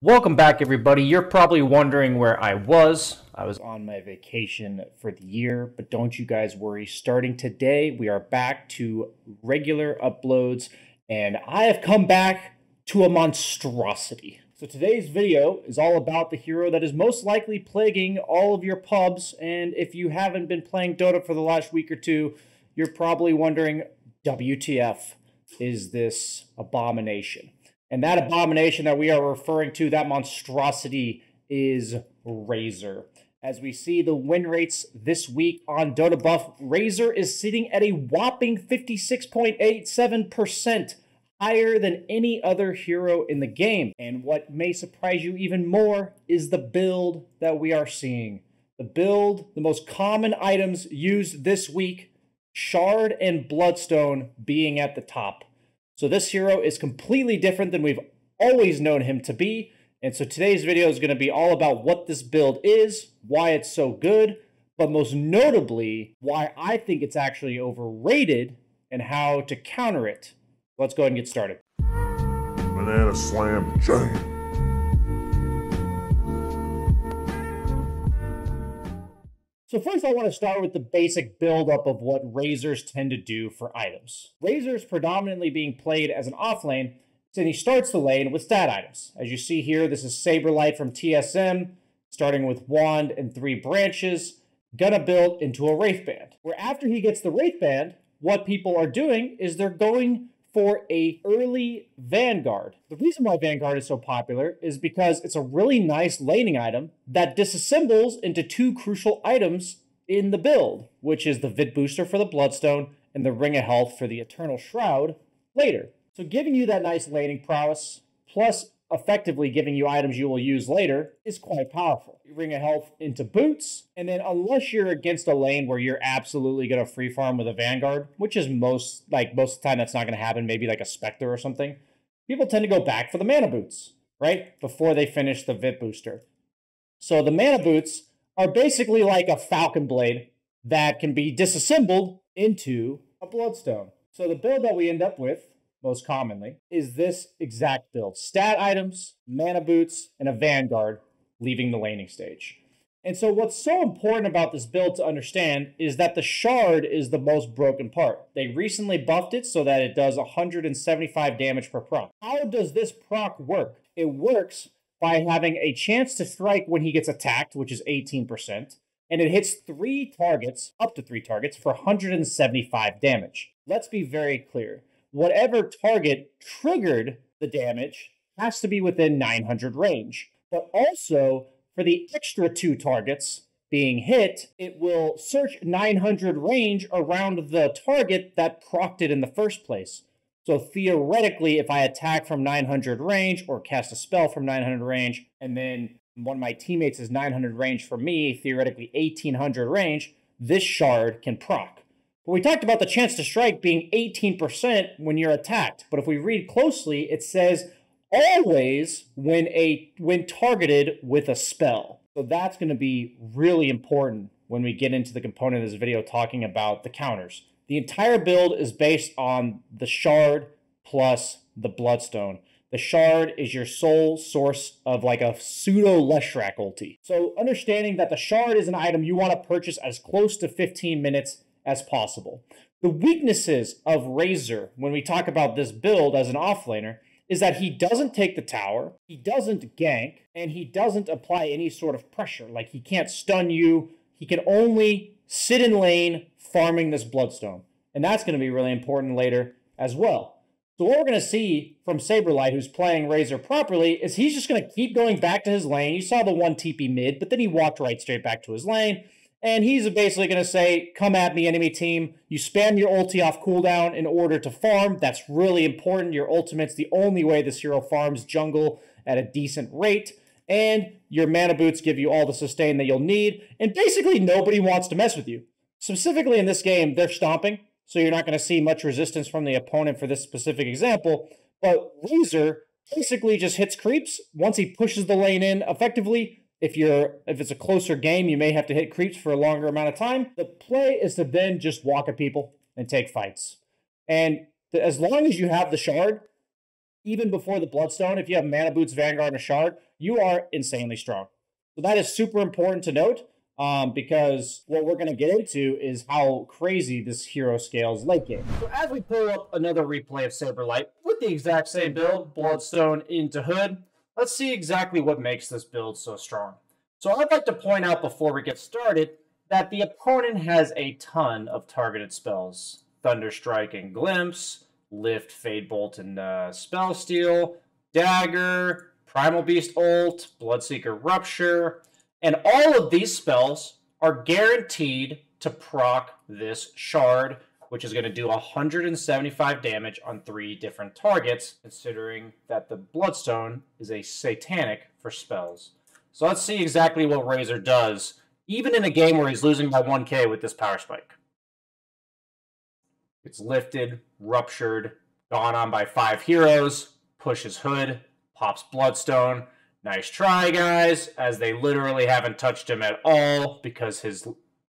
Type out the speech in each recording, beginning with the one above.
Welcome back, everybody. You're probably wondering where I was. I was on my vacation for the year, but don't you guys worry. Starting today, we are back to regular uploads, and I have come back to a monstrosity. So today's video is all about the hero that is most likely plaguing all of your pubs, and if you haven't been playing Dota for the last week or two, you're probably wondering, WTF is this abomination? And that abomination that we are referring to, that monstrosity, is Razor. As we see the win rates this week on Dota Buff, Razor is sitting at a whopping 56.87%, higher than any other hero in the game. And what may surprise you even more is the build that we are seeing. The build, the most common items used this week, Shard and Bloodstone being at the top. So this hero is completely different than we've always known him to be. And so today's video is going to be all about what this build is, why it's so good, but most notably, why I think it's actually overrated and how to counter it. Let's go ahead and get started. Banana Slam Jam. So first I want to start with the basic buildup of what Razors tend to do for items. Razor's predominantly being played as an offlane, and he starts the lane with stat items. As you see here, this is Saberlight from TSM, starting with Wand and 3 branches, gonna build into a Wraithband. Where after he gets the Wraithband, what people are doing is they're going for a early Vanguard. The reason why Vanguard is so popular is because it's a really nice laning item that disassembles into 2 crucial items in the build, which is the Vit Booster for the Bloodstone and the Ring of Health for the Eternal Shroud later. So giving you that nice laning prowess, plus effectively giving you items you will use later, is quite powerful. You Ring of Health into boots, and then unless you're against a lane where you're absolutely going to free farm with a Vanguard, which is most of the time that's not going to happen, maybe like a Spectre or something, people tend to go back for the mana boots, right? Before they finish the Vit Booster. So the mana boots are basically like a Falcon Blade that can be disassembled into a Bloodstone. So the build that we end up with most commonly, is this exact build. Stat items, mana boots, and a Vanguard leaving the laning stage. And so what's so important about this build to understand is that the Shard is the most broken part. They recently buffed it so that it does 175 damage per proc. How does this proc work? It works by having a chance to strike when he gets attacked, which is 18%, and it hits 3 targets, up to 3 targets, for 175 damage. Let's be very clear. Whatever target triggered the damage has to be within 900 range. But also, for the extra 2 targets being hit, it will search 900 range around the target that procced it in the first place. So theoretically, if I attack from 900 range or cast a spell from 900 range, and then one of my teammates is 900 range for me, theoretically 1800 range, this Shard can proc. But we talked about the chance to strike being 18% when you're attacked. But if we read closely, it says always when targeted with a spell. So that's going to be really important when we get into the component of this video talking about the counters. The entire build is based on the Shard plus the Bloodstone. The Shard is your sole source of like a pseudo Leshrac ulti. So understanding that the Shard is an item you want to purchase as close to 15 minutes as possible. The weaknesses of Razor, when we talk about this build as an offlaner, is that he doesn't take the tower, he doesn't gank, and he doesn't apply any sort of pressure. Like, he can't stun you, he can only sit in lane farming this Bloodstone. And that's going to be really important later as well. So what we're going to see from Saberlight, who's playing Razor properly, is he's just going to keep going back to his lane. You saw the 1 TP mid, but then he walked right straight back to his lane. And he's basically going to say, come at me, enemy team. You spam your ulti off cooldown in order to farm. That's really important. Your ultimate's the only way this hero farms jungle at a decent rate. And your mana boots give you all the sustain that you'll need. And basically nobody wants to mess with you. Specifically in this game, they're stomping. So you're not going to see much resistance from the opponent for this specific example. But Razor basically just hits creeps. Once he pushes the lane in effectively, if it's a closer game, you may have to hit creeps for a longer amount of time. The play is to then just walk at people and take fights. And as long as you have the Shard, even before the Bloodstone, if you have Mana Boots, Vanguard, and a Shard, you are insanely strong. So that is super important to note, because what we're going to get into is how crazy this hero scales late game. So as we pull up another replay of Saberlight with the exact same build, Bloodstone into Hood, let's see exactly what makes this build so strong. So I'd like to point out before we get started that the opponent has a ton of targeted spells. Thunderstrike and Glimpse, Lift, Fade Bolt, and Spellsteal, Dagger, Primal Beast ult, Bloodseeker Rupture, and all of these spells are guaranteed to proc this shard, which is going to do 175 damage on 3 different targets, considering that the Bloodstone is a satanic for spells. So let's see exactly what Razor does, even in a game where he's losing by 1k with this power spike. It's lifted, ruptured, gone on by 5 heroes, pushes Hood, pops Bloodstone. Nice try, guys, as they literally haven't touched him at all because his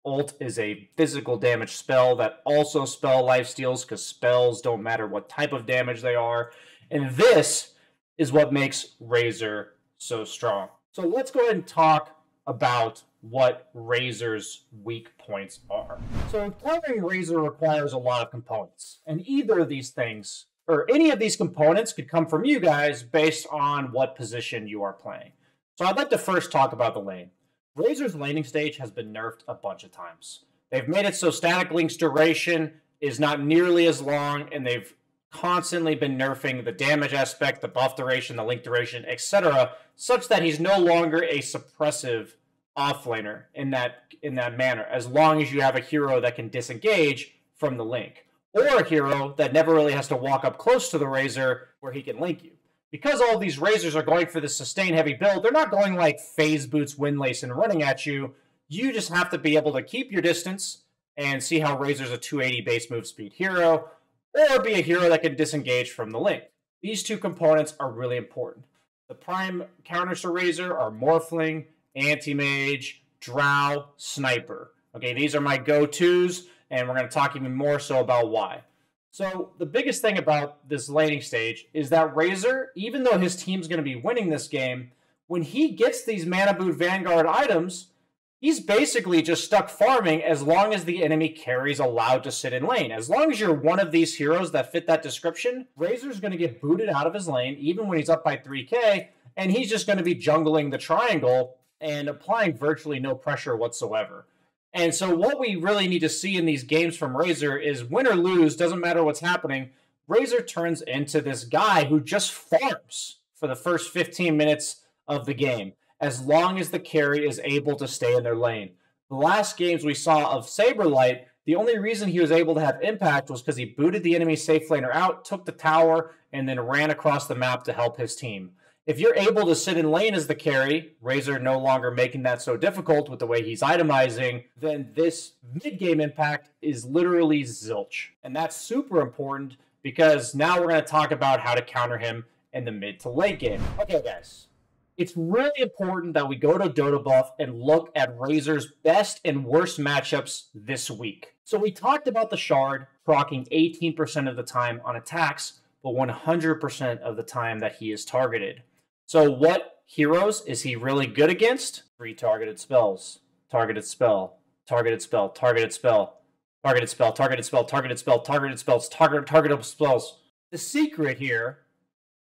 ult is a physical damage spell that also spell lifesteals, because spells don't matter what type of damage they are. And this is what makes Razor so strong. So let's go ahead and talk about what Razor's weak points are. So countering Razor requires a lot of components, and either of these things, or any of these components, could come from you guys based on what position you are playing. So I'd like to first talk about the lane. Razor's laning stage has been nerfed a bunch of times. They've made it so Static Link's duration is not nearly as long, and they've constantly been nerfing the damage aspect, the buff duration, the link duration, etc., such that he's no longer a suppressive offlaner in that manner, as long as you have a hero that can disengage from the link, or a hero that never really has to walk up close to the Razor where he can link you. Because all these Razors are going for this sustain-heavy build, they're not going like Phase Boots, Windlace, and running at you. You just have to be able to keep your distance and see how Razor's a 280 base move speed hero, or be a hero that can disengage from the link. These two components are really important. The prime counters to Razor are Morphling, Anti-Mage, Drow, Sniper. Okay, these are my go-tos, and we're going to talk even more so about why. So the biggest thing about this laning stage is that Razor, even though his team's going to be winning this game, when he gets these Mana Boot Vanguard items, he's basically just stuck farming as long as the enemy carry's allowed to sit in lane. As long as you're one of these heroes that fit that description, Razor's going to get booted out of his lane, even when he's up by 3k, and he's just going to be jungling the triangle and applying virtually no pressure whatsoever. And so what we really need to see in these games from Razor is win or lose, doesn't matter what's happening, Razor turns into this guy who just farms for the first 15 minutes of the game, as long as the carry is able to stay in their lane. The last games we saw of Saberlight, the only reason he was able to have impact was because he booted the enemy safe laner out, took the tower, and then ran across the map to help his team. If you're able to sit in lane as the carry, Razor no longer making that so difficult with the way he's itemizing, then this mid-game impact is literally zilch. And that's super important because now we're going to talk about how to counter him in the mid to late game. Okay, guys. It's really important that we go to DotaBuff and look at Razor's best and worst matchups this week. So we talked about the Shard proccing 18% of the time on attacks, but 100% of the time that he is targeted. So what heroes is he really good against? 3 targeted spells. Targeted spell. Targeted spell. Targeted spell. Targeted spell. Targeted spell. Targeted spell. Targeted spells. Targeted spells. The secret here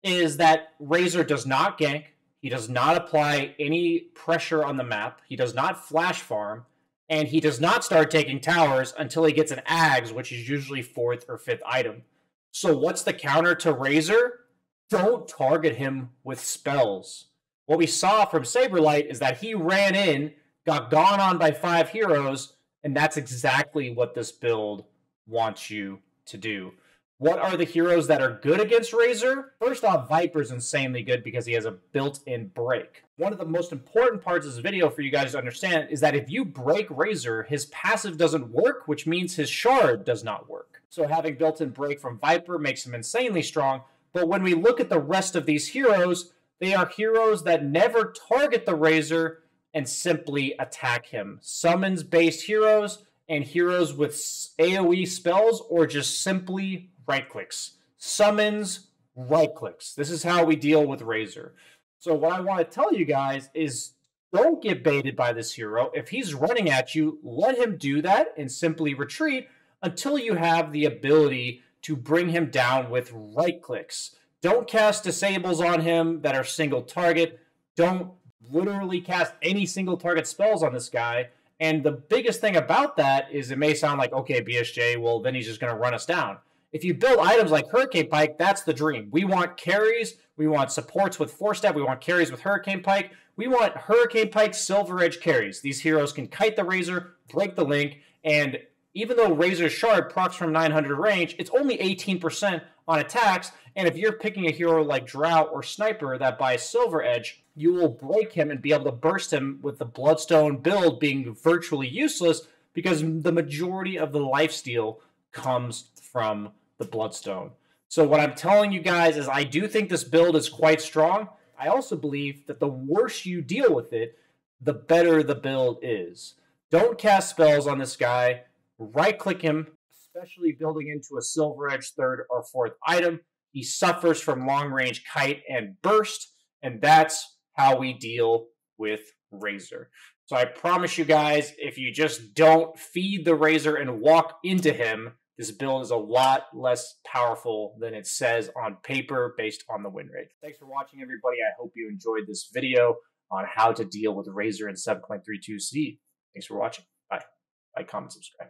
is that Razor does not gank. He does not apply any pressure on the map. He does not flash farm. And he does not start taking towers until he gets an Ags, which is usually 4th or 5th item. So what's the counter to Razor? Don't target him with spells. What we saw from Saberlight is that he ran in, got gone on by 5 heroes, and that's exactly what this build wants you to do. What are the heroes that are good against Razor? First off, Viper's insanely good because he has a built-in break. One of the most important parts of this video for you guys to understand is that if you break Razor, his passive doesn't work, which means his Shard does not work. So having built-in break from Viper makes him insanely strong, but when we look at the rest of these heroes, they are heroes that never target the Razor and simply attack him. Summons-based heroes and heroes with AoE spells or just simply right-clicks. Summons, right clicks. This is how we deal with Razor. So what I want to tell you guys is don't get baited by this hero. If he's running at you, let him do that and simply retreat until you have the ability to bring him down with right clicks. Don't cast disables on him that are single target. Don't literally cast any single target spells on this guy. And the biggest thing about that is it may sound like, okay, BSJ, well, then he's just going to run us down. If you build items like Hurricane Pike, that's the dream. We want carries. We want supports with Force Staff. We want carries with Hurricane Pike. We want Hurricane Pike Silver Edge carries. These heroes can kite the Razor, break the link, and even though Razor's Shard procs from 900 range, it's only 18% on attacks, and if you're picking a hero like Drought or Sniper that buys Silver Edge, you will break him and be able to burst him with the Bloodstone build being virtually useless because the majority of the lifesteal comes from the Bloodstone. So what I'm telling you guys is I do think this build is quite strong. I also believe that the worse you deal with it, the better the build is. Don't cast spells on this guy. Right-click him, especially building into a Silver Edge 3rd or 4th item. He suffers from long-range kite and burst, and that's how we deal with Razor. So I promise you guys, if you just don't feed the Razor and walk into him, this build is a lot less powerful than it says on paper based on the win rate. Thanks for watching, everybody. I hope you enjoyed this video on how to deal with Razor in 7.32 Seed. Thanks for watching. Bye. Like, comment, subscribe.